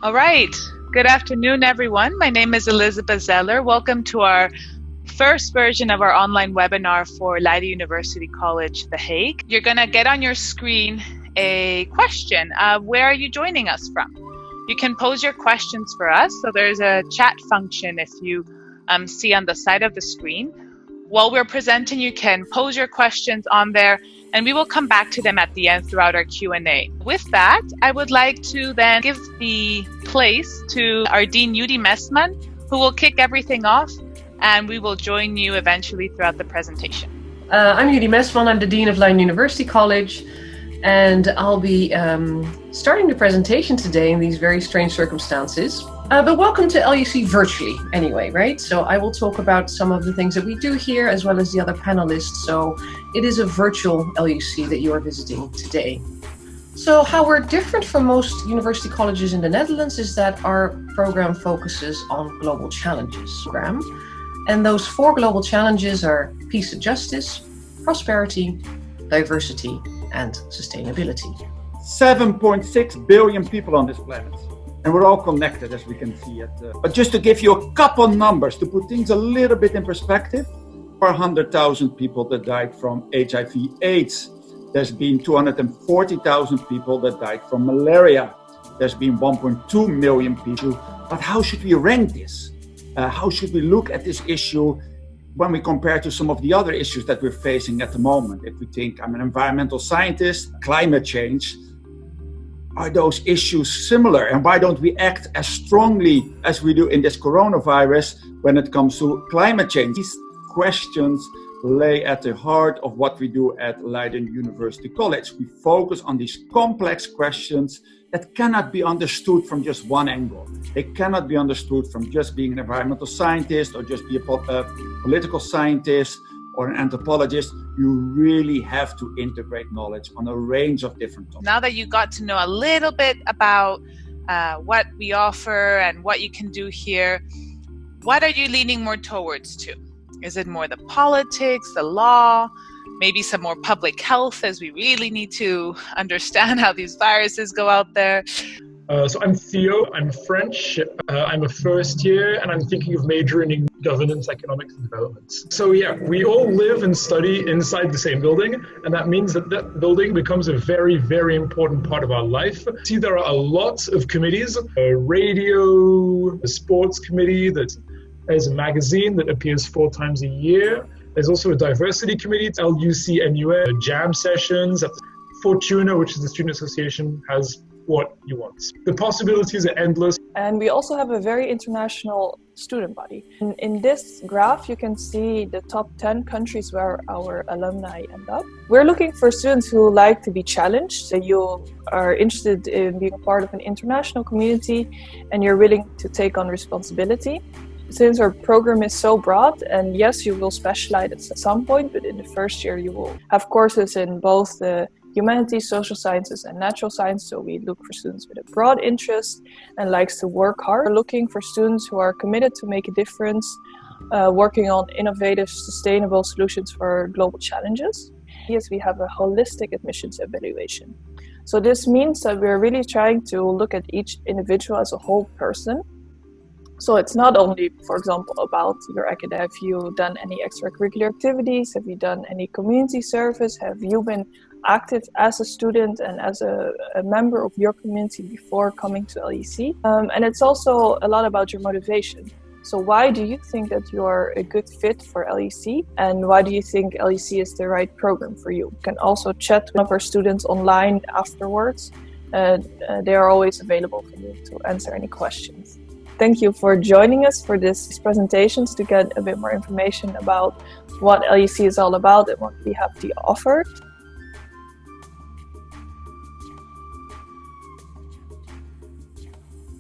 All right. Good afternoon, everyone. My name is Elizabeth Zeller. Welcome to our first version of our online webinar for Leiden University College, The Hague. You're going to get on your screen a question of where are you joining us from? You can pose your questions for us. So there's a chat function if you see on the side of the screen. While we're presenting, you can pose your questions on there, and we will come back to them at the end throughout our Q&A. With that, I would like to then give the place to our Dean Judy Messman, who will kick everything off, and we will join you eventually throughout the presentation. I'm Judy Messman. I'm the Dean of Leiden University College, and I'll be starting the presentation today in these very strange circumstances. But welcome to LUC virtually anyway, right? So I will talk about some of the things that we do here as well as the other panelists. So it is a virtual LUC that you are visiting today. So how we're different from most university colleges in the Netherlands is that our program focuses on global challenges. And those 4 global challenges are peace and justice, prosperity, diversity, and sustainability. 7.6 billion people on this planet. And we're all connected, as we can see it. But just to give you a couple numbers, to put things a little bit in perspective, 400,000 people that died from HIV/AIDS. There's been 240,000 people that died from malaria. There's been 1.2 million people. But how should we rank this? How should we look at this issue when we compare to some of the other issues that we're facing at the moment? If we think I'm an environmental scientist, climate change, are those issues similar? And why don't we act as strongly as we do in this coronavirus when it comes to climate change? These questions lay at the heart of what we do at Leiden University College. We focus on these complex questions that cannot be understood from just one angle. They cannot be understood from just being an environmental scientist or just be a political scientist or an anthropologist. You really have to integrate knowledge on a range of different topics. Now that you got to know a little bit about what we offer and what you can do here, what are you leaning more towards to? Is it more the politics, the law, maybe some more public health, as we really need to understand how these viruses go out there? So I'm Theo, I'm French, I'm a first year, and I'm thinking of majoring in governance, economics, and development. So yeah, we all live and study inside the same building, and that means that that building becomes a very, very important part of our life. See, there are a lot of committees, a radio, a sports committee, there's a magazine that appears 4 times a year. There's also a diversity committee, it's LUC NUA, jam sessions. Fortuna, which is the student association, has what you want. The possibilities are endless. And we also have a very international student body. In this graph, you can see the top 10 countries where our alumni end up. We're looking for students who like to be challenged, so you are interested in being a part of an international community and you're willing to take on responsibility. Since our program is so broad, and yes, you will specialize at some point, but in the first year you will have courses in both the humanities, social sciences, and natural science. So we look for students with a broad interest and likes to work hard. We're looking for students who are committed to make a difference, working on innovative, sustainable solutions for global challenges. Yes, we have a holistic admissions evaluation. So this means that we're really trying to look at each individual as a whole person. So it's not only, for example, about your academic. Have you done any extracurricular activities? Have you done any community service? Have you been active as a student and as a member of your community before coming to LUC? And it's also a lot about your motivation. So why do you think that you are a good fit for LUC? And why do you think LUC is the right program for you? You can also chat with one of our students online afterwards. They are always available for you to answer any questions. Thank you for joining us for this presentations to get a bit more information about what LUC is all about and what we have to offer.